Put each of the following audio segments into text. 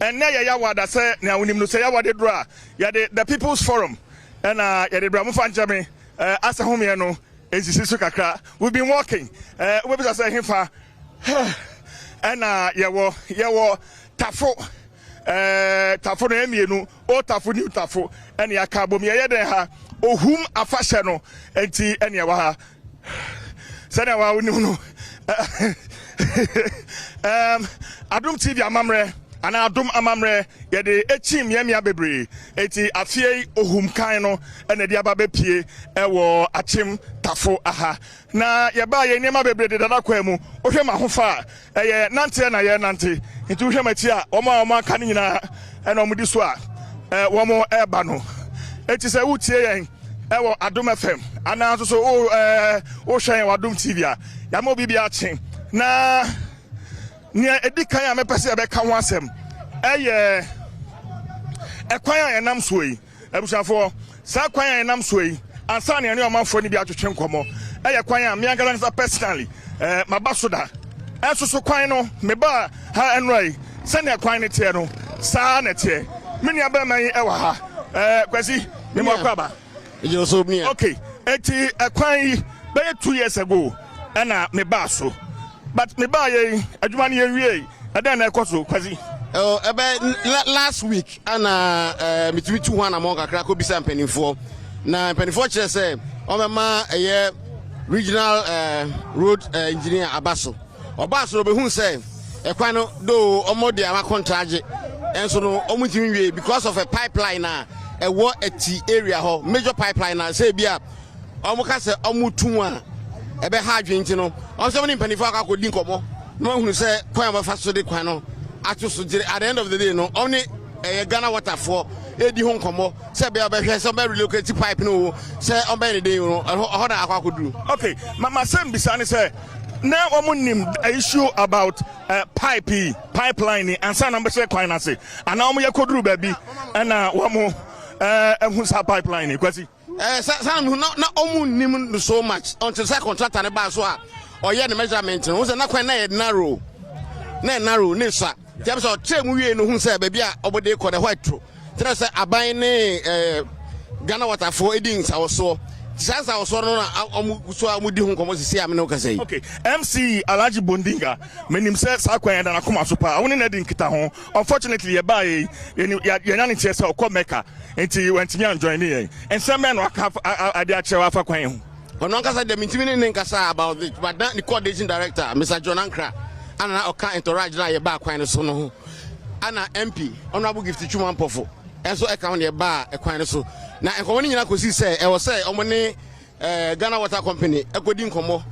And now ya wada say na unim no say ya wada dra ya the People's Forum and ya de Bra Mfanjame asa home no ensisi kakra. We've been walking we be say himfa and ya wo tafo tafo no emienu o tafo new tafo and ya ka bom ya den ha ohum afahye no enti ene ya wa ha sana wa unim no Adom TV amamre ana Adom amamre yede echim yamia bebre eti afie ohum kan no ene de aba bepie ewo achim tafo aha na ye ba ye niam bebre de dada kwa mu ohwe ma hofa eye nante na ye nante nti ohwe machi a oma aka ni nyina ene omudi so a womo eba no eti se wutie yen ewo Adom FM ana so o hwen Adom TV a ya mo bibia achi na nia edikan a mepese e be ka ho asem eye ekwan a enam so yi abusafo sa kwan a enam so yi ansa ne omanfo ni bi atwetwe nkomo eye kwan a me angala nsa personally mabasoda enso kwan no me ba ha enrai se ne kwan ne tie no sa na tie me nia ba man e wa ha kwasi me mo kwaba ejo so me okay eti ekwan yi be 2 years ago na me ba so but me ba ye adwuma ne wie adan na ekoso kwasi last week ana mitimi 200 among kakra ko bisa mpanimfo na mpanimfo kire say o mema regional road engineer abaso obaso be hu say ekwan no do omode ama contract enso no omutimi wie because of a pipeline na ewo ati area ho major pipeline na say bia omuka say omutu a ebe ha adwenti no onso ni mpanimfo akakodi nkomo no hu say kwan ba fa so de kwan no at the end of the day no only Ghana water for edi ho nkomo say be abehwe say be relocate pipe no say on be dey no ho na akwa koduru. Okay mama sem bisane say na omunim issue about pipeline and san number say kwan na say ana omu yakoduru ba bi na womu ehun sa pipeline kwasi san na omunim so much until say contractor ne ba so a oye the measurement no say na kwan na narrow ne sa James or Chem we no who say baby obode ko the white tro. Tell say aban ne Ghana water for edings our so. Sasa our so no so amudi hu komo sisi am no ka say. Okay. MC Alhaji Bondinga menim say sakwan da na koma so pa. Woni na din kita ho. Unfortunately ye ba ye nyane tie say okọ Mecca. Enti wantimi enjoy ne yen. Ensem men waka ade a chewa afa kwan ho. Ono nkasa de mitimi ne nkasa about it. But the coordinating director Mr. John Ankra ana oka entourage na ye ba kwan no so no ana MP honorable gift Chuma Mpofo enso e ka ye ba e kwan no so na enkomo ni nyina kosi say e wo say omo ne Ghana Water Company ekodi nkomo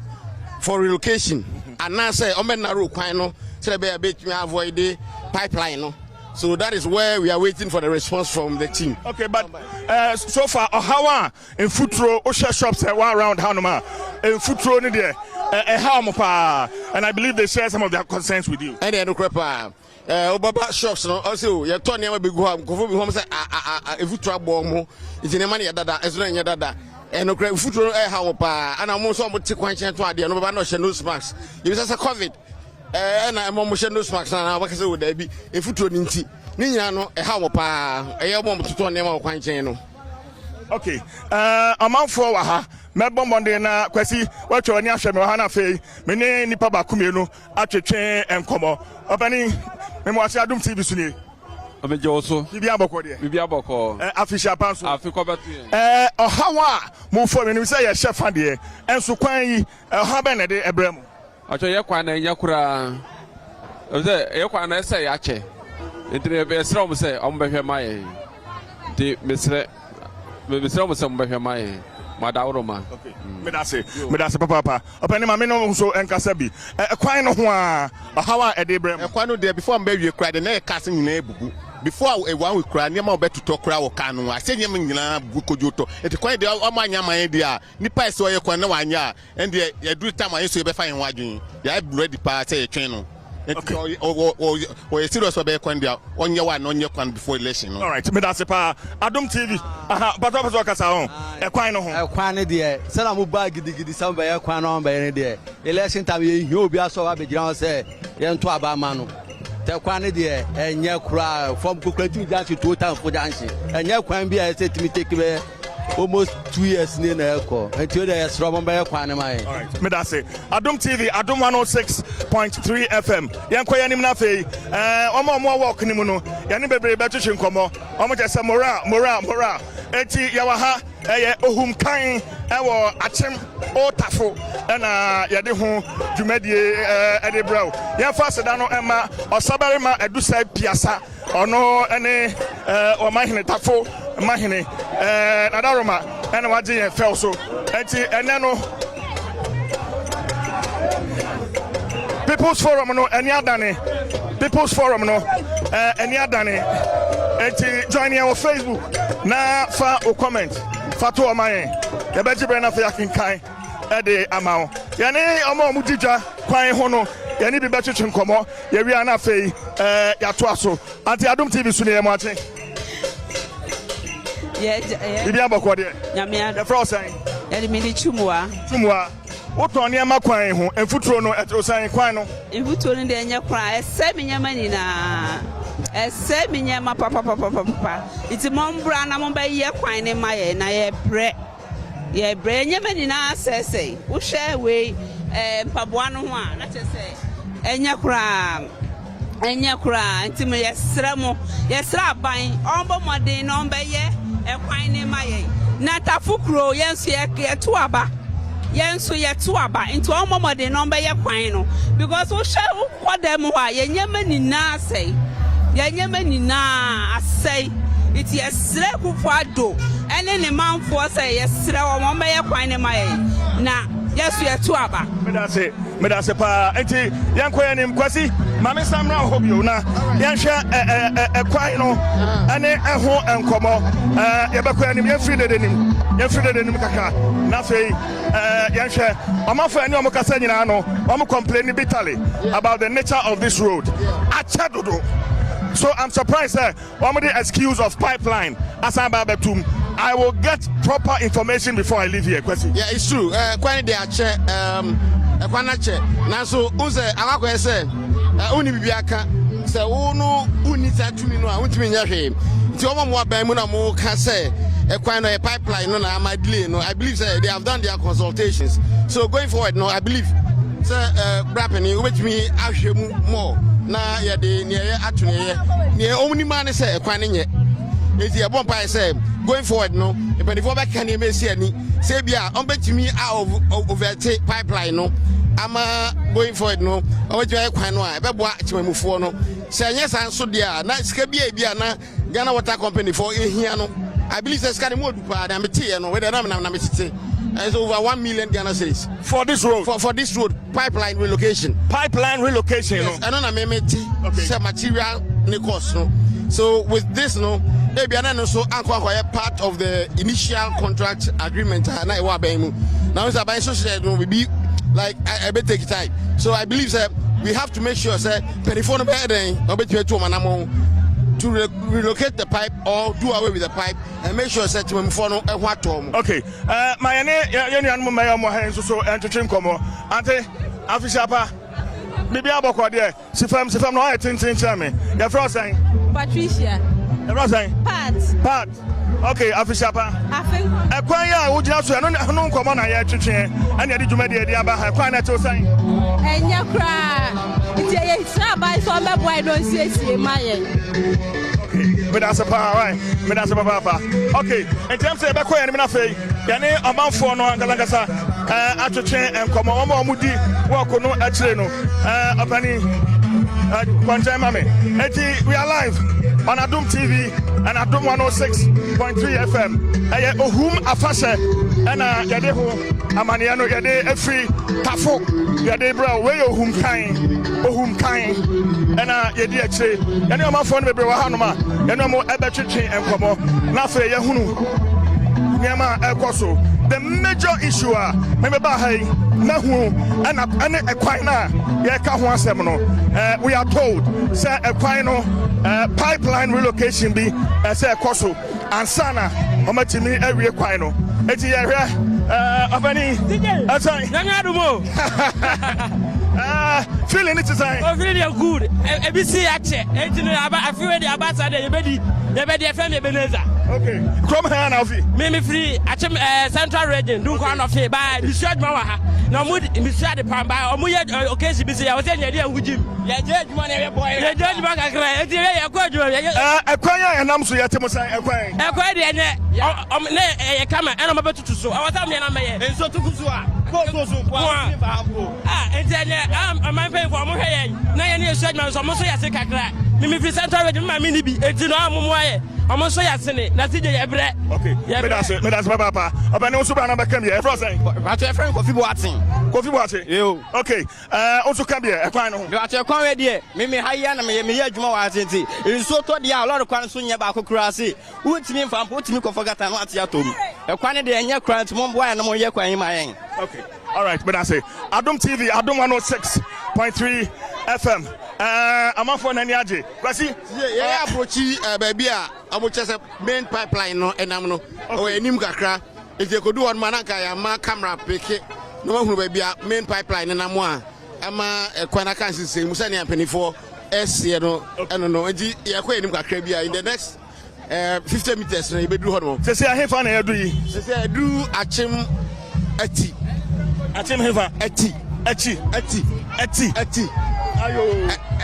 for relocation ana say omo na ro kwan no say be betumi avoid the pipeline no. So that is where we are waiting for the response from the team. Okay, but so far, how in Futuro, Osha shops around Hanuma, in Futuro, and I believe they share some of their concerns with you. And then, Obaba shops, also, you're turning a big home, home, say, if you trouble more, it's in a money that as well in your dada. And no great Futuro, and I'm also about to question to idea, no nose mask. You just a COVID. And I'm almost no smacks and I was with Debbie if you told Ninti. Nino, a how pa, a woman to turn them out quite channel. Okay, a month for her, Melbourne Monday na Quasi, what your Nyasha Mohana Fay, Mene Nipaba Kumino, Ache and Como, opening Memoirs Adom TV Suni. I'm a Joso, Bibiaboko, Afisha Panso, Africa, or how move for when you say a chef and dear, and so quite a Habanade Abramo. Acho yakwana yakura oze yakwana say yache entre be srom say ombehwe mai di mesre say ombehwe mai madawroma. Okay me da say papa opani ma me no so enkasa bi kwan no ho a hawa e de brem kwan no there before mba wie kra de na kase nyina ebubu before e wan we kra niam obetuto kra wo kan no asenye me nyina bugu kojoto eti kwan de amanya man de a nipa ese oye kwan na wanya a ende ye do time ayeso ye be fa yen wadwen ya ready pa say ye twen no eti o ye serious be kwan de onye wa no onye kwan before election no. All right me da say pa Adom TV pato kasa ho e kwan no ho kwan ne de se na mo ba gidigidi sam be kwan no be ne de election time ye obi aso wa be gira ho say ye nto aba ma no te kwan de enye kura from Kukratu junction to Tanfo junction enye kwan bi a say timi take be almost 2 years ni na eko enti o dey strong be kwan mai. All right, me that say Adom TV Adom 106.3 FM yenko yanim na fei omo work ni mu no yane bebre be twetwe nkomo omo je say moral enti yawa ha ohum kan ewo achem otafo na yade ho dwumadie ede braw yen fa seda no ema osabare ma edusa piasa ono ene o mahene tafo mahene nadaroma ene waje yen fel so enti ene no People's Forum no eni adane People's Forum no eni adane enti join here on Facebook na fa o comment fa to o mayen ye be jibre na fa yakinkan e de amawo ye ne omo mu didwa kwan ho no ye ne bi be twetwe nkomo ye wi ana fei ya to aso anti Adom TV su ne ye mo ache ye bi aboko de nyame the fro say ye de mini chumwa woto ne ma kwan ho enfuturo no etrosan kwan no enfuturo no de enye kwan ese menyama ni na ese menyama papa iti mombra na momba ye kwan ne maye na ye bre nyama ni na sese wo hwe we mpaboa no ho a na chese enye kura enti me yesra aban ombo modern no omba ye kwan ne maye na tafukuro yenso ye to aba yenso ye to aba into omomode no be ye kwan no because wo hwe kwadam ho a yenyema ni na asai yenyema ni na asai it yesre kufu ado ene ne manfo say yesre wo be ye kwan ne mai na yeso ye to aba me da se pa enti yanko yanim kwasi mame samra hobio na yanhwe kwan no ene ho enkomo ye be kwan nim ye free de nim kaka na fei yanhwe amafo ani omo kasa nyina no omo complain bitterly about the nature of this road achadodo. So I'm surprised omo the excuse of pipeline asamba betum. I will get proper information before I leave here. Kwasi. Yeah, it's true. Kwan de ache kwanache na so unse akakwa ese uni bibiaka se unu unita tumi no a untimi nya hwe nti omo mo aban mu na mo ka se kwan no a pipeline no na ama delay no I believe say they have done their consultations, so going forward no I believe say brapeni ubetimi ahwe mu more na ye de ne ye atune ye ne omni man say kwan nye enti e bon pa say going forward no if before back can me see ani say bia on betimi out of pipeline no ama going forward no obetimi kwan no a be boa chimamufo no say anya san so dia na sika bia na Ghana Water Company for ehia no I believe say sika mo du pa na metie no we dey na metete it's over 1 million Ghana cedis for this road for this road pipeline relocation yes, no and on memeti say material ne cost no. So with this no maybe no so anko part of the initial contract agreement na e wa ban mu now is about social no we be like I bet take time, so I believe that we have to make sure say telephone be den obetwe to manamo to relocate the pipe or do away with the pipe and make sure that we follow a what okay my name you my mo hen so entwetwe nkomo ante official pa bibi aboko de sifam no I tintin chame your friend saying Patricia your friend saying Pat okay official pa kwan ya wo gina so no nkomo na ye twetwe ane de dwuma de aba ha kwan na te saying enya kra ite ye sra bai so me boy don siesie maye but that's a power right me that's a papa okay in terms of be na fei yane omanfo no angalangasa atwetwe enkomo omo di work no akire no opani kwanjai mame eti we are live on Adom TV and Adom 106.3 FM eye ohum afashe na yade ho amane no yade afri tafo yade bra we ohum kan na yade akire yane omanfo no bebre wa hanoma yane mo ebetwetwe enkomo na fe ye hunu nyama ekoso. The major issue me ba hai na hu ana ekwan na ye ka ho asem no we are told say ekwan no pipeline relocation bi say ekoso ansana omatimi awie kwan no eti ye hwe abani asai nyanya dumo feeling it is oh feeling good ebisi ache etinu I feel the abasa de yebedi FM Ebenezer. Okay, come here now fi me free achem central region dun kwa no fi ba research ma wa ha na mu research de pan ba omu ye occasion bi se ya wo se nyade ahujim ye je adwuma na ye boy ye je adwuma kakra eti ye kwa adwuma ye ekwan ya nam so yete mo san ekwan de ne ye kama ena mabetutu so awata me na me ye enso tukusu a ko so kwa enti ne am pay for mo hwe ye na ye ne research ma so mo so ya se kakra me free central region ma me ni bi enti no amomo aye omo so ya se ne na ti je ye bre. Okay, me that's papa obane wo so bra na be kam ye e fro say ba to e friend Kofi Boatin yo okay also kam ye ekwan no ba to ekwan we de me haya na me ye adwuma wa atenti nso to de a lord kwan so nya ba kokura ase wutimi mfa mpo utimi kofa gata no ate atom ekwan de enya kran mo mbo ya na mo ye kwan ma yen. Okay, all right, but I say Adom TV, Adom 106.3 FM. Amafo nani aje kwasi yeah approachi baby a amochese main pipeline no enam no o enim kakra enti kodu on manaka ya ma camera peke no mahunu baby a main pipeline enam a ama kwana kan sise musa ne ampanifo ese no eno no enti ye kwa enim kakra bia in the next 50 meters no ibedu ho no sese ahefa na yadu yi sese adu achim hefa ati ayo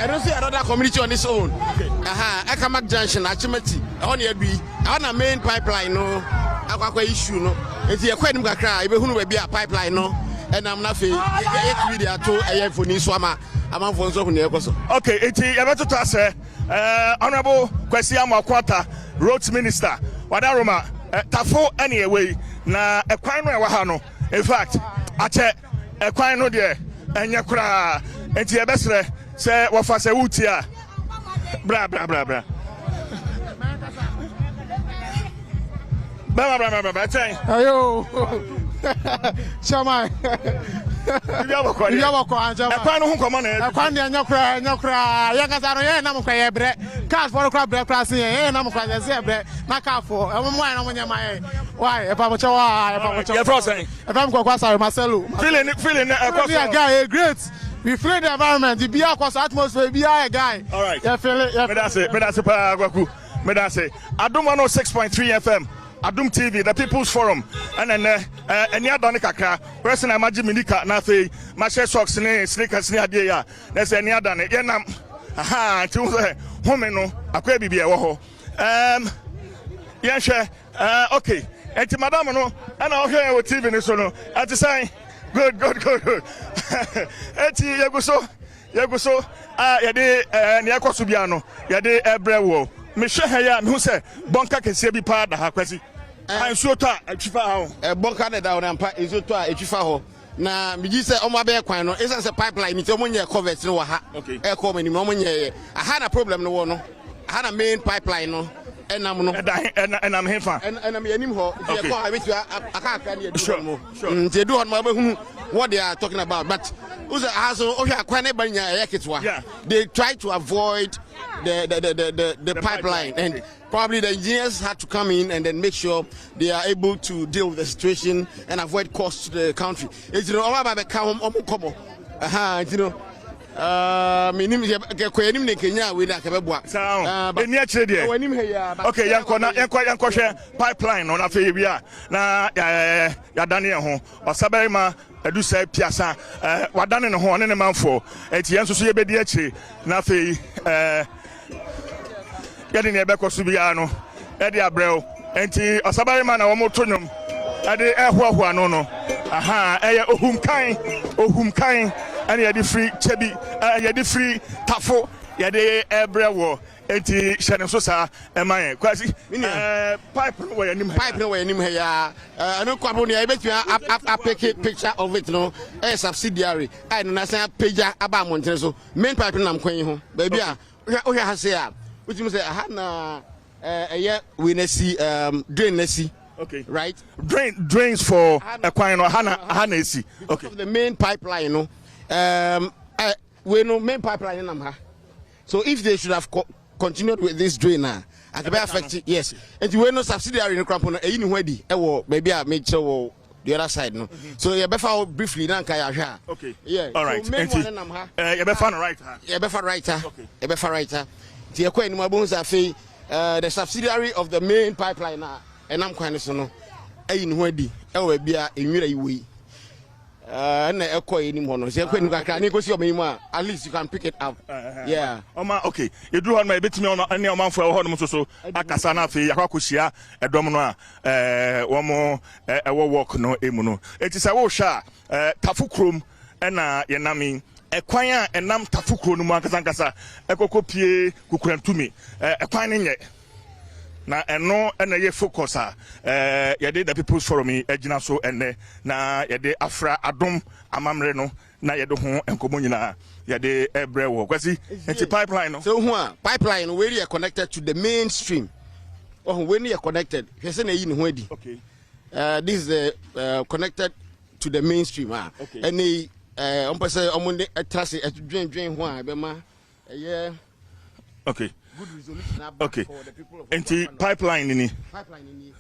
don't see another community on its own. Akamak Junction, Achimati, on your be on a main pipeline, no, Aqua issue, no. If you're quite cry, who will be a pipeline, no, and I'm not feeling it to a for Niswama, among for so near. Okay, it's a say, Honorable Kwesiama Quata, Roads Minister, Wadaroma, Tafo anyway, na a crime wahano. In fact, I check a crime no there, and Yakra. Enti ebesre se wofa se wutia bra bra ten ayo chama ya bako anja ekwan no hu komo na ekwan de nyakra ya kasaro ye na mkwa ye bre cars for kra bre kra sin ye na mkwa ye bre na car for e mo na mo nyama ye why e pa mo chewa ye fro say e pa mkwa kwasaro Marcelo feeling ekwa guy great. We feel the environment, the beer across atmosphere, be a guy. All right. Yeah, feel it. Me that's it. Adom 106.3 FM. Adom TV, the People's Forum. And then any other kakra. Person I imagine Minika na fe. My share socks ne sneakers ne adie ya. There's any other ne. Yeah nam. Aha. Tu home no. Akwe bibi e wo ho. Yeah share. Okay. Enti madam no. Ana o hwe wo TV ne so no. Ati say. Good. Eti yeguso yede ne akoso bia no yede ebrewo me hwe ya me hu se bonka kese bi pa da ha kwasi ansuo to a atwifa ha bonka ne da wo ampa ensuo to a atwifa ho na me gi se omo abe kwan no esa se pipeline ni te omo nye covert no wa ha e ko mani omo nye aha na problem no wo no aha na main pipeline no enam no enam hefa enam yanim ho ye ko ha betu aka ne edu mo nti edu ho no ba hu what they are talking about, but they try to avoid the pipeline, and probably the engineers had to come in and then make sure they are able to deal with the situation and avoid costs to the country. It's minim ke yanim ne Kenya we da ke beboa eni akire de okay yanko hwe pipeline no na fe bia na ya dane ho osabere ma adu sai piasa wadane ne ho ne manfo enti yenso so ye bedi akire na fe yade ne bekoso bia no e de abreo enti osabere ma na wo moto nyom ade ehoahoa no aha eye ohumkan and you free chebi you free tafo you de ebrewo enti shene so sa emaye kwasi pipe no we anim ya no kwabo ne betua apeke picture of it no a subsidiary I no na san page aba montene so main pipe nam kwan ho ba bia o hwe hase a utim say aha na we na see drain na see. Okay. Right? Drains for a coin or Hana esi. Okay. The main pipeline, no. We know main pipeline in Namha. So if they should have continued with this drain now, I could be affected. Yes. And you know subsidiary in Crampon, a ready. Maybe I made sure the other side no. So you better briefly na nka ya hwa. Okay. Yeah. All right. So main one nam ha. You better right ha. You better right ha. Okay. You better right ha. Ti ekwa ni mabon sa fe the subsidiary of the main pipeline na enam kwan so no. Ayi ni ho adi. E wa bia enwira yiwe. Na ekwa ni mo no. Se ekwa ni kakra ni ko si omeyimu a at least you can pick it up. Yeah. Oma okay. You do on my betimi on any omanfo e ho no so akasa na fe yakwa koshia edom no a wo work no emu no. Eti se wo hwa tafukrom na yenami ekwan a enam tafukro no mu akasa ekokopie kukurantumi ekwan ne nye na eno na ye focus a ye the people's forum agina so enne na ye afra adom amamre no na ye ho enkomo nyina ye de ebre wo kwasi enti pipeline no so hu a pipeline where you are connected to the mainstream when you are connected you say na yi ni ho adi okay this is connected to the mainstream okay. Any on peut say on tracé dwen ho a be ma okay good resolution okay for the people of enti pipeline ni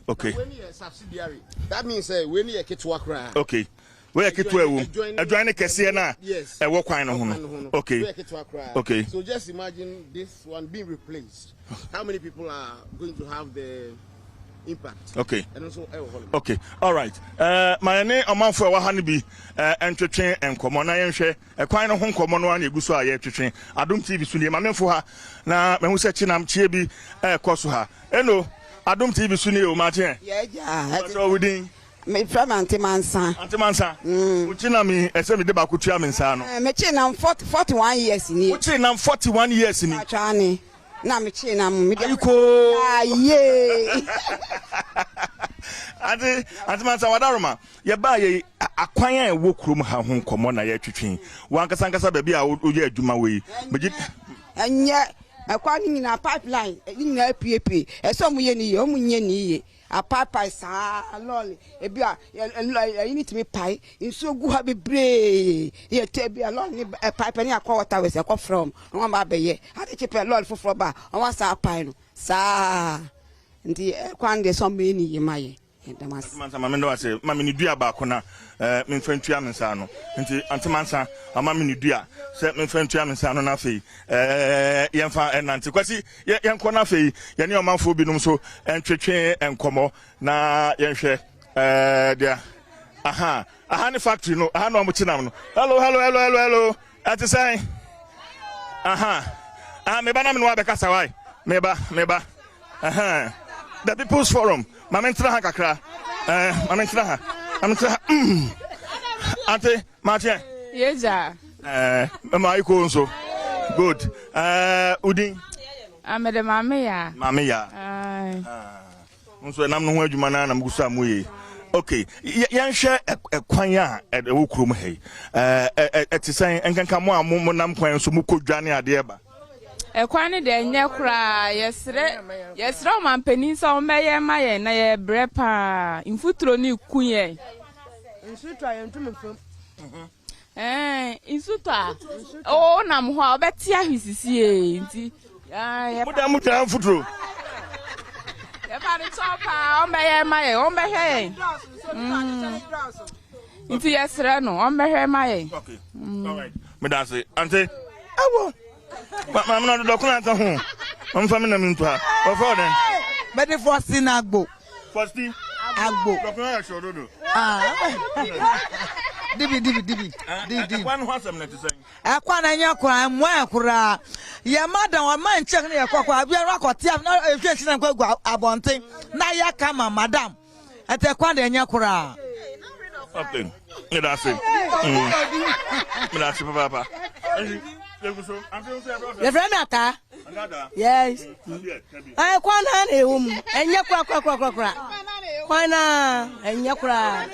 okay when you are subsidiary that means when you are ketwa kra okay we are ketwa ewu adwan kese na e wo kwan no ho okay okay so just imagine this one being replaced how many people are going to have the impact okay and also okay all right my name omanfo e wa ha ne bi entwetwe enkomo na yenhwe ekwan no ho nkomo no an eguso a ye twetwe Adom TV so ne mamemfo ha na mehu se chinam chie bi ekoso ha eno Adom TV so ne o ma che yeah so within me from antimansa uchina mi ese mi de ba kutua mi nsa no me chinam 41 years ni uchina 41 years ni achane na me chinam me ayiko aye ante mansa wadaroma ye ba ye akwan a ewo kurom ha ho nkomo na ye twetwen wankasa ba bi a oye adwuma we meji anya akwan ni na pipeline ni na PAP eso mu ye ni ye o mu nye ni ye a pipeline sa lol e bi a you need to be pai nso gu ha bebre ye te bi a lol ni pipe ni akwa water we se ko from won ba be ye ade chepe lol foforo ba won sa pai no sa ndi kwan de so me ni ye maye Antimansa mama ndo ase mama ni dua ba ko na memfantua mensa no nti antimansa mama ni dua se memfantua mensa no na fe yemfa enante kwasi yenko na fe ye ne omanfo binum so entwetwe enkomo na yenhwe dia aha ne factory no aha no omuchinam no hello ati say aha meba na me no abekasa wai meba aha the people's forum mama ntra ha kakra mama ntra ha ante Martin yeja mama iko nso good udin amede mama ya nso nam no ho adwuma na nam gusa amoye okay yanhwe ekwan a ewo kurom hei etisan enkanka mo a nam kwan so mu kodwane ade ba ekwan ne de nye kura yesre o mampeni so meye maye na ye brepa infutro ni kunye insutwa yentume fam insutwa o nam ho obeti ahwisisi nti mu da infutro ye ba ni topa o meye maye o mehwe nti yesre no o mehwe maye okay all right me da say ante awo I'm not doctor home. I'm family name to her. Before then. But the first thing agbo. First thing agbo. Doctor show do. Dibi. One wants them to say. Akwa na nya kwa mwa kura. Ya madam wa man check na yakwa bia rakoti na efie na kwa abonten. Na ya kama madam. Ate kwa na nya kura. Something. Me da say. Me da say papa. Your friend Ata? Yes. I kwana na ehum. Enye kwa. Kwana enye kwa.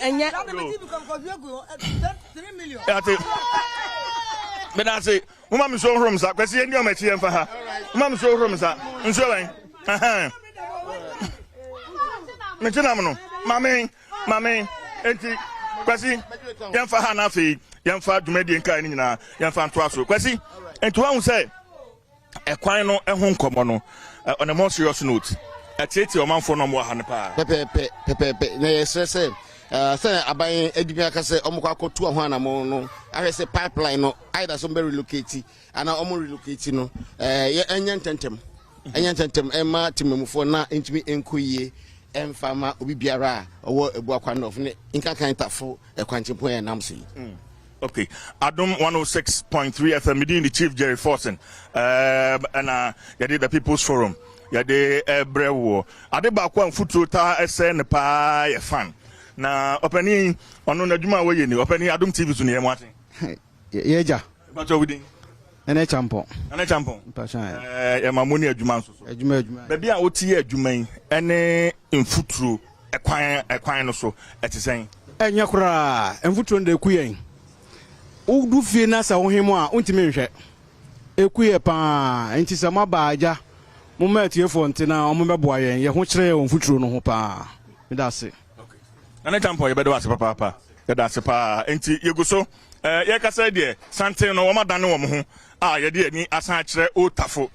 Enye 3 million. Ate. Me da say, mama mi so hrom sa, kwesi eni o ma chi emfa ha. Mama mi so hrom sa. Nso wen. Me tinam no. Mame. Enti kwesi yemfa ha na fe. Yemfa dwumadi nkai ni nyina yemfa ntoa so kwasi ento hu se ekwan no ehun komo no on a more serious note atieti omanfo no mo ha ne pa pepe na yesese say aban edimi aka say omukwa akotu ho anamo no ahwe say pipeline no either some be relocate and omo relocate no enyententem ema timemufo na ntimi enkoyie emfama obi biara owo ebu akwa no ne inka kan tafo ekwanchempo ya namsi. Okay, Adom 106.3 FM, within the Chief Jerry Forsen, and you the People's Forum, you did Brewo. I did back one foot to SN Pie fan. Now, opening on the Juma way, opening Adom TV to near Martin. Yeah, but over the and a champion. And a champion. Mamoni Juman. Baby, I would see a Jumain, and in foot through a quine or so at the same. And Yakura, and foot on the queen. Udu fina sa ohimo a untimi nhwe ekuye pa enti sama baaja mumma etiefo ntina omebeboa yen ye ho kire on futuro no ho pa me da se. Okay, ana tampo ye bedo ase papa ye da se pa enti yeguso ye kasa de santen no woma dane wo mo ho ye de ani asan kire o tafo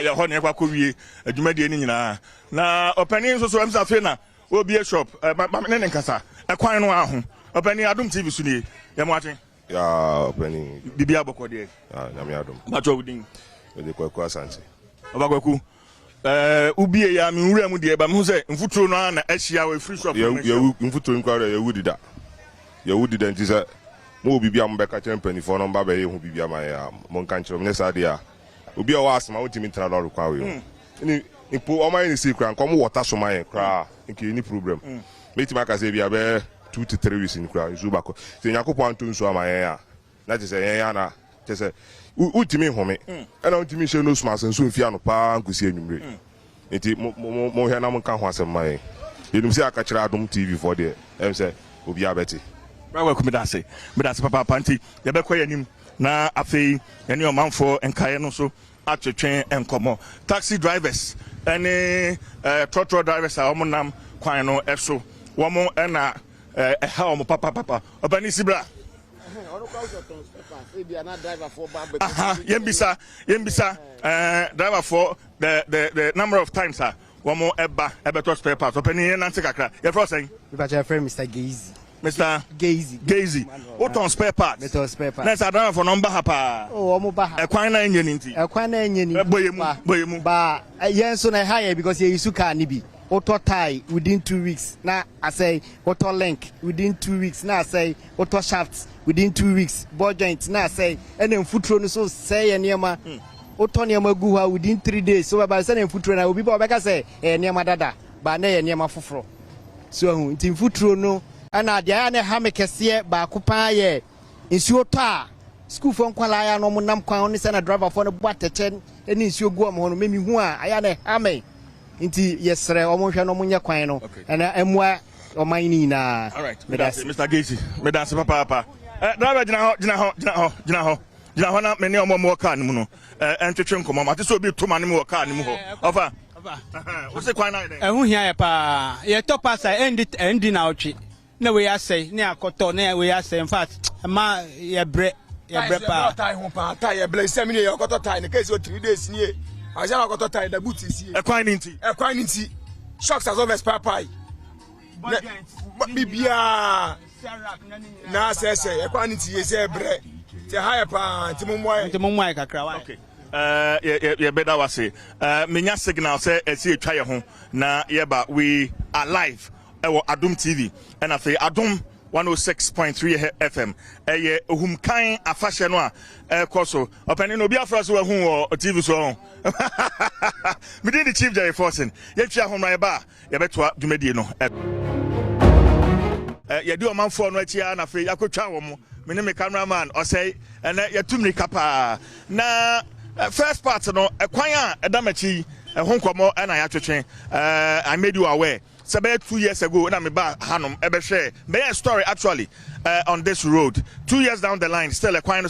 ye ho ne kwa wie adwuma de ani nyina na opani so so am sa fe na obi e shop ne nkasa ekwan no aho opani Adom TV su ni ye mo aten. Ya Penny Bibia Bokode. Nami Adom. Bacho wudin. Ode kwa Asante. Obakwaku. Ubie ya mi nwura mu de ba mu se mfuturo no na ahia we free shop. Ya mfuturo nkwara ya wudida. Ya wudida nti se mo bibia mo beka champion fo no mba ba ye hu bibia ma ya mo nka nkyerem ne sa de a. Obi a wa asma wotimi tra lord kwa we. Ni ipo o ma ni si kra nko mo water so ma ye kra nke ni problem. Metima ka se bia be 2 to 3 weeks in kra zubako se yakopɔ anto nso amayen a na te se yen na te se utimi home na utimi hye no suma senso mfia no pa nkusi enwumre enti mo hwe na mo nka ho asem mayen yenum se aka kira Adom TV for there em se obi abeti brawa ku me da se papa panti ye be kɔ yanim na afei yene omanfo enkae no so atwetwen enkomo taxi drivers any trotro drivers a omonam kwan no eso womo na how mo papa obani sibra yembisa driver for the number of times womo eba to spare parts opani nante kakra you for saying Mr. Gazy what on spare parts let's driver for number hapa omo ba e kwan na enye nti boyemu ba yen so na higher because you use car ni bi auto tie within 2 weeks. Now I say auto link within 2 weeks. Now I say auto shafts within 2 weeks. Ball joints. Now I say and then foot run so say and yama auto nyama guha within 3 days. So by saying foot run, I will be back. I say nyama dada, but ne nyama fufro. So in foot run no, and I diane hamekesiye ba kupa ye insuo ta school for kwalaya no munam kwa oni sana driver for no boatechen eni insuo gu am hono memi hu a aya ne hame. Inti yesre omonhwe no munya kwan no na emwa omani na. All right, Mr. Gacy me dance papa driver gina ho na me ne omomo car ni mu no entwetwe nkomo mate so obi to mane mu car ni mu ho ofa wo se kwan na dey ehu hia ya pa ye top asa endi na otwe na we asay ne akoto na we asay in fact ma ye bre pa tie ho pa tie ye ble semi ne ye akoto tie ne case o 3 days ni Ajana got to tie the boots is here. Equanity. Shocks as of a spare pie. Bibia. Na say equanity is a bread. The higher pan, Timumwai Kakra. Okay. Yeah, better was say. Minya signal say, see a try home. Na, yeah, we are live. Adom TV. And I say, Adom 106.3 FM. Humkain afashe no a koso. Opani no bia fra so hu o TV so. Me dey the Chief Jerry Forsen. Ye twa hom ra ba, ye betoa dwumadie no. Ye di omanfo no achi na fe yakotwa wo mo. Me ne me cameraman o say ene ye tumri kapa. Na first part no ekwan a edamachi ho nkomo na ya twetwen. I made you aware. About 2 years ago, when I'm about Hanum, Ebeshe, may a story actually on this road. 2 years down the line, still a quite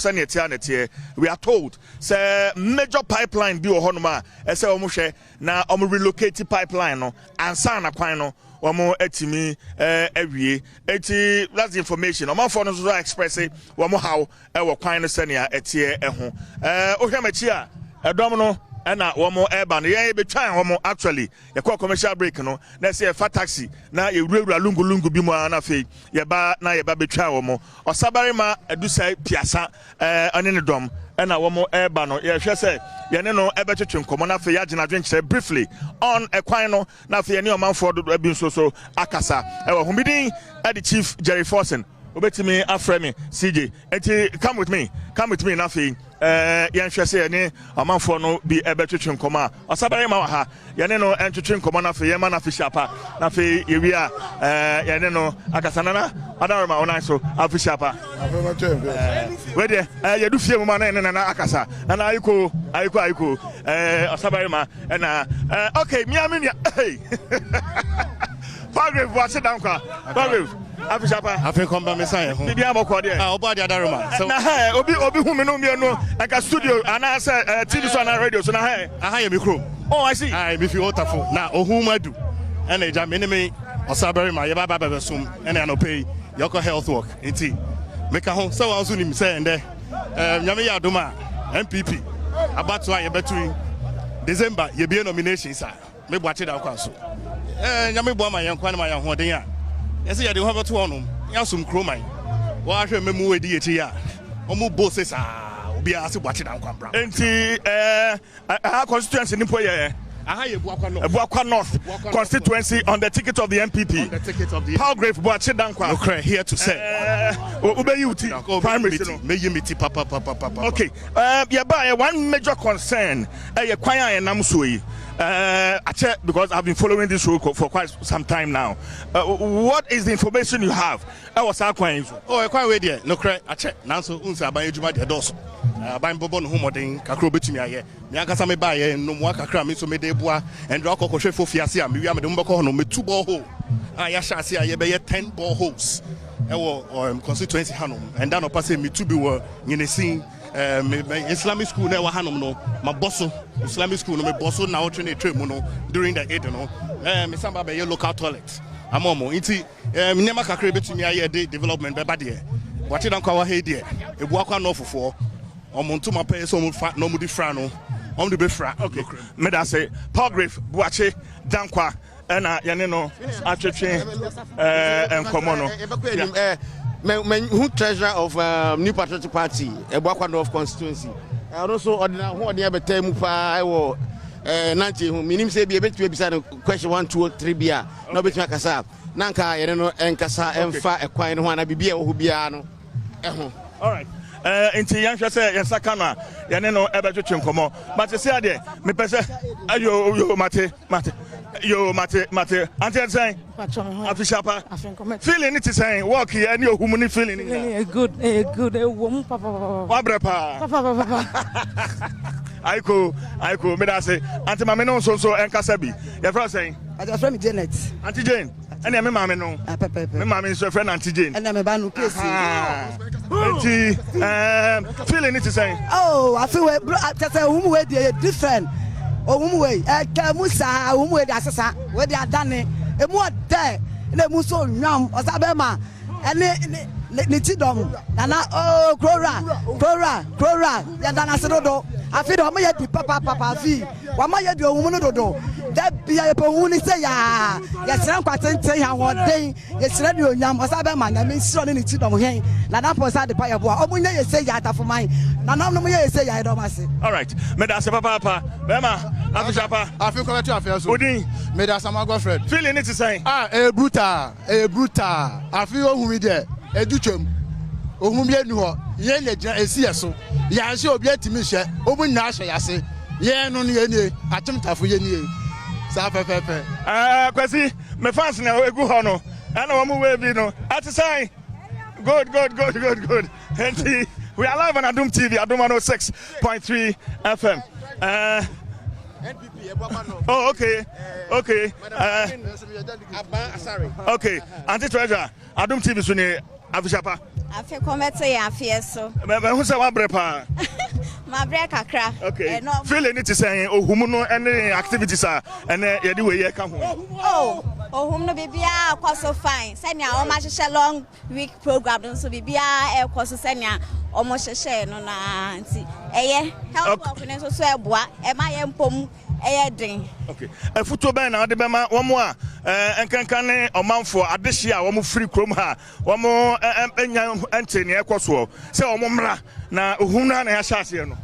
here. We are told, say major pipeline be Honoma, as a Omushe, now relocate pipeline, no, and Sana Quino, or more etimi every 80. That's the information. Among phones expressing one more how our Quino Senia at here. Ohamachia, a domino, ɛna wɔn ɛba no yɛn betwan wɔn actually yɛkɔ commercial break no na sɛ yɛfa taxi na yɛwurawura lungu bi mu a na afei yɛba betwan wɔn ɔsabarima adusai piasa ɔne ne dɔm ɛna wɔn ɛba no yɛhwɛ sɛ yɛne no ɛbɛtwetwe nkɔmɔ na afei yɛagyina adwenkyerɛ briefly on ɛkwan no na afei yɛne ɔmanfoɔ dodo bi nso so akasa ɛwɔ homidin ɛde chief Jerry Forson obetimi afrɛ me CJ enti come with me na afei yɛnhwɛ sɛ yɛne ɔmanfoɔ no bi ɛbɛtwetwe nkɔmɔ a ɔsabarima wɔ ha yɛne no ɛntwetwe nkɔmɔ na afei yɛma no afei hyapa na afei yɛwie a yɛne no akasa nana adaroma ɔnan so afei hyapa wɛdeɛ yɛdu fie mu ma na yɛne nana akasa nana ayiko ɔsabarima ɛna okay miamia Palgrave watch down kwa Palgrave afishapa afikomba mesan ho bibia moko de oba de adaroma so na obi hu me no mi no aka studio ana say TV so na radio so na aha ye micro oh I see me fi otafo na ohumadu ena eja me ne me osabere ma ye baba bebesum ena no pay yoko health work enti meka ho so wan so nim say ende nyame ya adoma MPP abatu a ye betui December ye be nominations a me boache da kwa so nyame bo ma yenkwa na ma yan hoden a yesi ye de ho beto ono yasum kroman wa hwe memu wedi eti ya omu bosses obi a se boache da kwa bra enti constituency ni po ye aha ye Buakwa North constituency on the ticket of the MPP. On the ticket of the Palgrave Buache Dankwa. Okay, here to say. Primary. Papa. Okay. Yeah, one major concern. Because I've been following this show for quite some time now. What is the information you have? I was quite way there. No cry. I check. Now so unsa ban ejuma de doso. Ban bobo no humodin kakro betumi aye. Me akasa me ba ye no mo akakra me so me de boa and rock kokoshe fo fiase a me wi am de mbeko no me 2 borehole. Ya shase a ye be 10 boreholes. Ewo constituency hanom and dan opase me 2 bi wo nyenesin Islamic school na wa hanom no ma bosso Islamic school no me bosso na o train mu no during the Eid no me samba be local toilet amomo nti me nema kakra betumi aye de development be ba de wache dan kwa wa he de ebu akwa no fofo omonto ma pay so mo fa no mo di fra no om de be fra okay me da say Palgrave Buache Dankwa na yene no atwetwe enkomo no who treasurer of New Patriotic Party Buakwa North constituency also ordinary who dey be tell mu pa I wo 90 hu minim say be betu ebisa no question 1 2 3 bia no betu akasa nanka yene no enkasa emfa ekwan no ho ana bibia wo bia no eho all right enti yan hwe say yan saka no yene no ebetwetwe nkomo but say ade me pese yo mate anti say afishapa feeling it is saying work here any ohumuni feeling good wo mu papa wabrepa papa aiko me da say anti mame no so enkasa bi your friend saying your friend Janet Auntie Jane ene me mame no me mame so friend Auntie Jane ene me ba no case auntie feeling it is saying oh I feel we say whom we dey different ohum we musa ohum we dey asesa we dey adane emu ode na emu so nwam osabema ene ne tidom na krora ya dana sedodo afi do mo ye di papa afi wa ma ye di ohum no dodo da bia ye pohun ni se ya sira kwatenten ya woden ye sira di onyam osabema na me siro ne tidom hen na na posa de pa ye bo omunya ye se ya atafoman na na no mo ye se ya edomase all right me da se papa bema afishapa afi ko betu afi so odin me da sama Godfred feeling it is saying brutal afi ohun mi de edutwam ohun bi enu ho ye le gina esi yeso ya nse obi atimi hye omu nna ahye yase ye no ye nie atemtafo ye nie sa pepepe kwasi me fans na egu ho no ana wo mu we bi no ati say good and we are live on Adom TV Adom 106.3 FM NPP oh okay okay anti treasure Adom TV so ne afishapa afi kometo ya afi so me hu se wa brepa ma break akra okay feeling it is saying ohum no any activities are and ye dey we ye ka ho oh ohum no bibia akọ fine senia o ma hyehyɛ long week program no so bibia ekọ so senia o mo hyehyɛ no na nti eye health work no so eboa e ma ye mpom eye den. Okay, futo ben na de be ma wo mo a enkankan ne omanfo adehye a wo mo free krom ha wo mo enya ente ne ekọ so se wo mo mra na ohum na ya hyase no.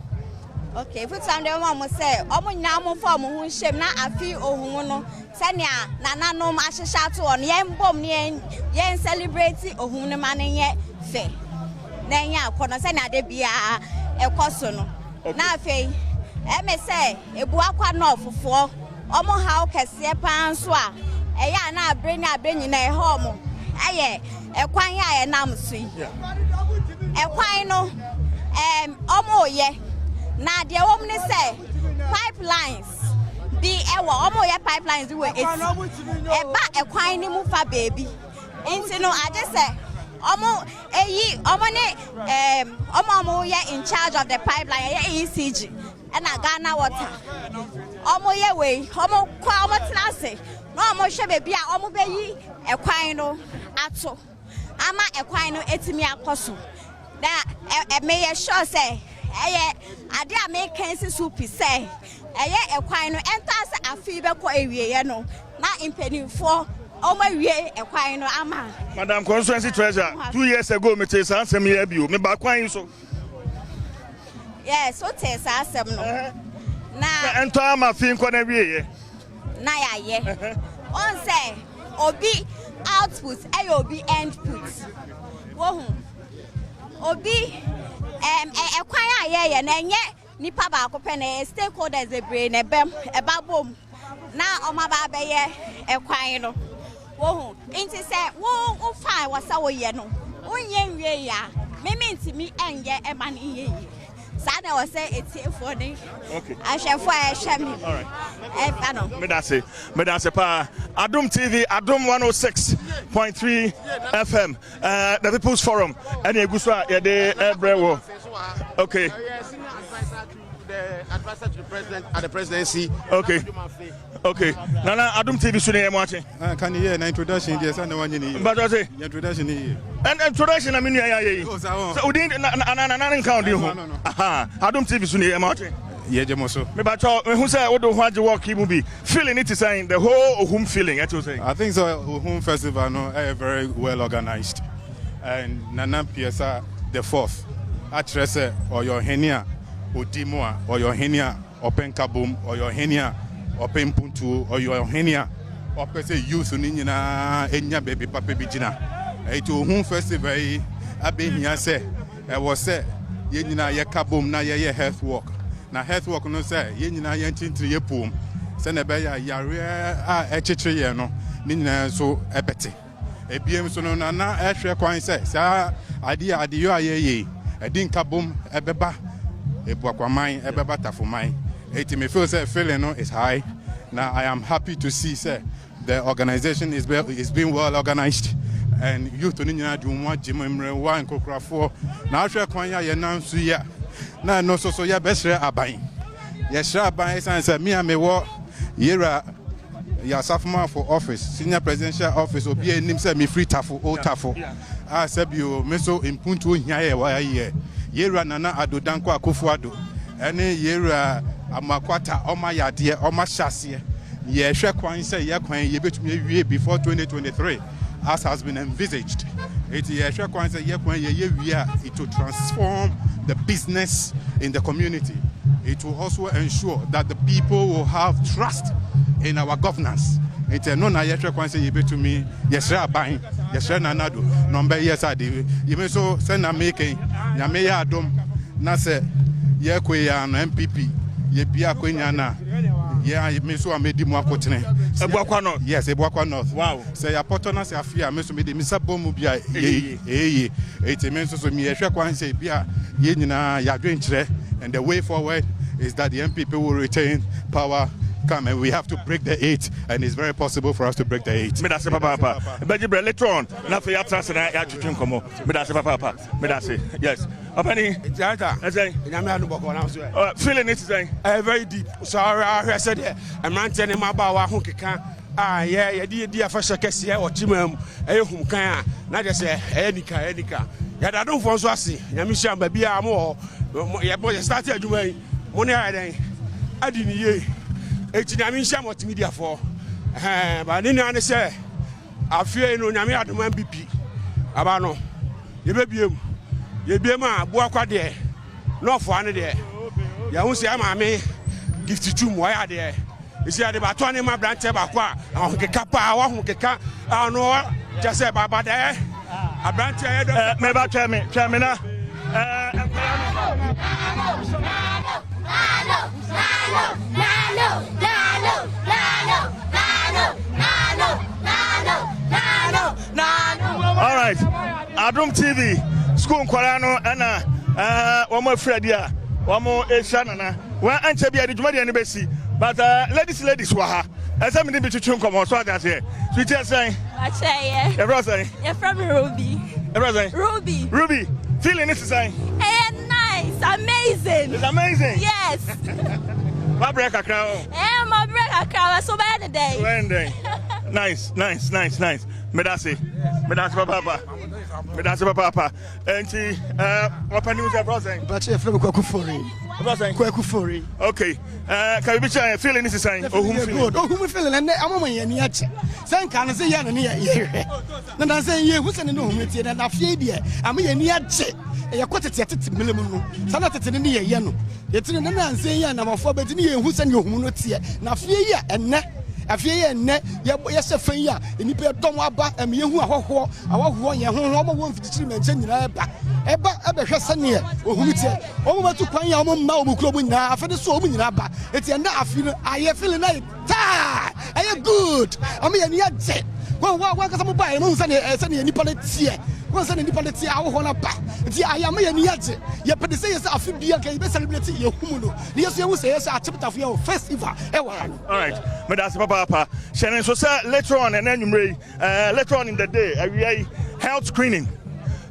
Okay, futo am de mo say o mo nyina mo fa mo hu hyem na afi ohum no senia nananom ahyehya to on ye mbom ne ye celebrate ohum ne ma ne ye fe na nya akono senia de bia ekọ so no na afei me say ebu akwa no ofofo omo ha okese pan so a eya na abreni na eho mo eye ekwan ya ye nam so yi ekwan no omo ye na de wom ne say pipelines bi ewo omo ye pipelines we eba ekwan ni mu fa baby enti no ade say omo ne omo ye in charge of the pipeline ye ECG and Ghana water omo ye we omo kwa omo tlase no omo hwe baby a omo beyi ekwan no ato ama ekwan no etimi akoso na me ye sure say eye ade a me kan si supi say eye ekwan no enta se afi be ko ewie ye no na impenifo Oma wie ekwan no ama Madam Constituency Treasurer 2 years ago me tell ansem here bio me ba kwan so yes so tell ansem no na ento ama fi nko na wie ye na ya ye on say obi output e obi input wo hu obi ekwan aye na enye nipa ba akopɛ na stakeholders ebre na ebem eba bom na oma ba be ye ekwan no wo inti say wo fine wasa wo ye no unye nwie ya meme ntimi enye eba ne ye sa na wo say etiefo ni okay ahwefo a ehwe mi all right eba no me da se pa Adom TV Adom 106.3 FM the People's Forum and eguso a ye de ebrewo okay the advisor to the president at the presidency. Okay. Okay. Nana Adom TV so dey watching. Can you hear an introduction there say na one ni. But what say? Introduction here. And introduction I mean ya. So we didn't na count you. Aha. Adom TV so dey watching. Yeah, Jemoso. Me ba cho who say we do want work mu bi. Feeling it is saying the whole home feeling what you saying. I think so home festival no very well organized. And Nana Piesa the 4th. Atrese or your henia Odimoa or your henia open kabum or your henia open puntu or your henia or per se youth unina enya baby papa bijina. To home festival abe here say I was say yenina ye kabum na ye health work. Na health work no say yenina ye ntintri ye pom. Se na be ya yare a echichire ye no ni nyina so ebete. Ebiem so no na ehwe kwan say sa ade yo aye edin kabum ebeba ebuakwaman ebeba tafuman. It me feel say feeling no is high. Now I am happy to see say the organization is being well organized and youth ni nyina du mo agimemre wa nkokrafo na ahwe kwan ya ye nansu ya na no so ya besre aban ye hra aban say me amewo yera ya safuma for office senior presidential office obi enim say me free tafo o tafo a sabio me so impuntu ohia ye wa ye yera nana adodanko akofo ene yera amakwata oma yade oma hyase ye hwe kwan say ye kwan ye betumi awie before 2023 as has been envisaged. It ye hwe kwan say ye kwan ye wie it will transform the business in the community. It will also ensure that the people will have trust in our governance. It no na ye hwe kwan say ye betumi ye hra ban ye hra nanado number yes ade ye me so say na making nyame ya adom na say ye kweya no MPP ye bia kwenya na ye me so amedi mu akotene Ebuakwa North. Yes, Ebuakwa North. Wow. Say ya potona say afia me so me de mi sabo mu bia ye eti me so me hwe kwan say bia ye nyina ya dwenkyere and the way forward is that the MPP will retain power. Come and we have to break the 8 and it's very possible for us to break the 8. Me da se papa. Bejibre later on na fe ya trans na ya twetwe nkomo. Me da se papa. Me da se. Yes. Opani. Jata. Say. Nyame anu boko na so. Feeling it saying very deep. So I said a man tell him about wa ho keka yeah di afasha kese e otimam e hum kan na je se e nika ya da don fon so ase nyame hia ba bia mo ya bo start adwuma yi mo ne adan adi ni ye e ti nyame hia mo timi dia fo ba ni na ne se afie no nyame adoma bibi aba no ye bebiem a bo akwa de no fo ane de ya hu se ama me gift tu mo ya de isi ade ba to ne ma branche ba kwa ke kapa wa hu ke ka no just say baba de a branche e me ba tell me na all right Adom TV school nkwara no na wo mo fredi a wo mo ehia nana wa anche bia de dwuma de ne besi but ladies wa ha ese me be twetwe nkomo so that here sweet say Ache your brother you're from Ruby your brother Ruby feeling this is saying nice amazing it's amazing yes my break akra my break akra so bad today nice me that's papa enti open news brother but you from Kwaku Fori okay can you be feeling this is saying ohum feeling and amama ye ni ache san kan say ya ne ye na dan say ye hu se ne ohum tie na afie die am ye ni ache ye kwotete milemu no sana tete ne ye no ye tine na nan say ya na mafo beti ne ye hu se ne ohum no tie na afie ya enne afie ye enne ye se fan ya enipa dom aba am ye hu ahoho ye ho mo won fitiri menche nyina eba hwe sane ohum tie o mo tu kwan ya o mo ma o mo kuro mo nyina afede so o mo nyina ba eti enda afi no aye feeling na ta aye good am ye ni age wa ka samo ba e mo sane nipa le tie wo sane nipa le tie ahoho na ba eti aye am ye ni age ye pede say yes afi bia ka be celebrate ye hum no ni yeso ye wo say yes achipta for festival e wa all right me that's papa shenen so say later on and later on in the day we health screening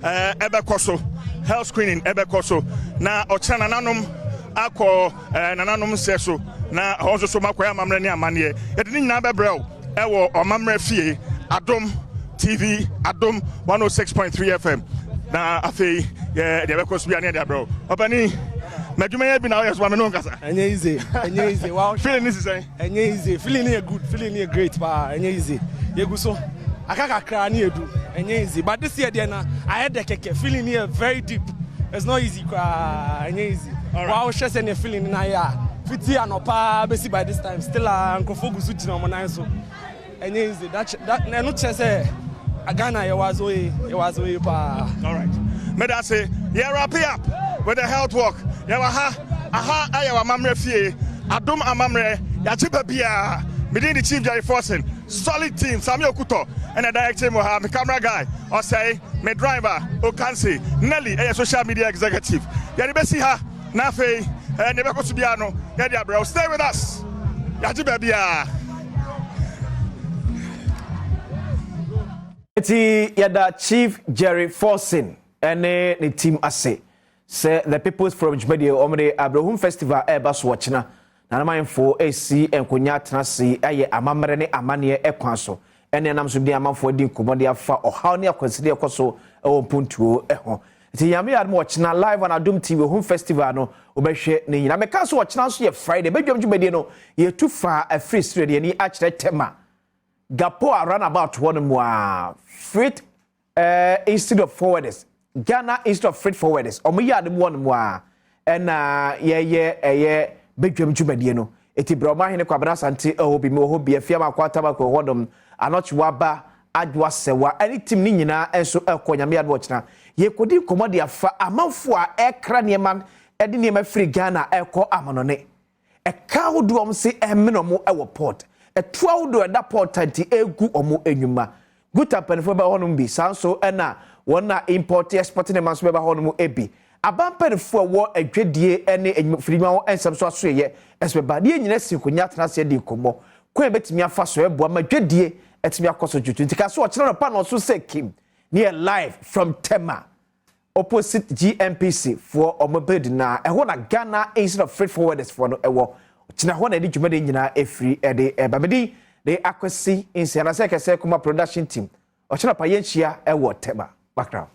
ebekoso health screening ebekoso na ochana nanom akọ nananom seso na honso so makoya amamre ne amane ye de nyina bebrel ewo omamre fie Adom TV Adom 106.3 FM na afei ye de ebekoso bia ne de bro obani madwuma ye bi na yes ma me no nkasa enye easy wow feeling this is saying enye easy feeling here good feeling here great pa enye easy yeguso akaka ni edu enye easy but this year there na I had the keke feeling here very deep it's not easy enye easy wow stress and feeling na ya fiti anopa besi by this time still nkrofogusu jina mo nan so enye easy that no chese Ghana you was way pa all right me that say yeah wrap up with the health work yeah aha ayawa mamre fie Adom amamre ya chipa bia within the chief Jerry Forsen solid team Samuel Kuto and a director mo ha me camera guy or say me driver Okansi Nelly a social media executive ya be see ha na fe ne be ko to bia no ya dia bro stay with us ya chipa bia eti yada chief Jerry Forsen ene ne team ase say the people's from Jumedi omre Abraham festival eba so wachina na manfo AC enkonya tenase aye amamre ne amane ekwan so ene nam so bi amanfo di nkomode afa ohaw ne akwaside ekoso ewo puntuo eho ti yame yad mo wachina live on Adom TV home festival no obehwe ne nyina meka so wachina so ye Friday bedwam Jumedi no ye tu fa a free studio ni akire tema gapo around about one more freight instead of forwarders Ghana instead of freight forwarders omo yad mo one more and ye bedwam Jumedi no eti broma hene kwabra sante obi me ho bia fiam akwata ba ko hodom anochwa ba adwa sewa anything ni nyina enso ekonyame yad watchna ye kodi komodi afa amanfo a ekra neman ede neman free Ghana ekọ amanone eka wodu om se emenomo ewo port etua wodu eda port tanti egu omo enwuma guta panfo ba honum bi sanso ena wona import export neman so ba honum ebi abampanfo wo adwedie ene frima wo ensem so aso ye esbeba de nyina sinkonya trase de komo kwen betimi afa so ebo ma dwedie etimi akoso jutu ntika so okira no pa no so se kim near live from Tema opposite GMPC for omobed na eho na Ghana instead of freight forwarders for no ewo kina ho na de dwumade nyina efri ede ebamedi de akwasi insiana se kese kuma production team ochina pa yenchia e wo teba background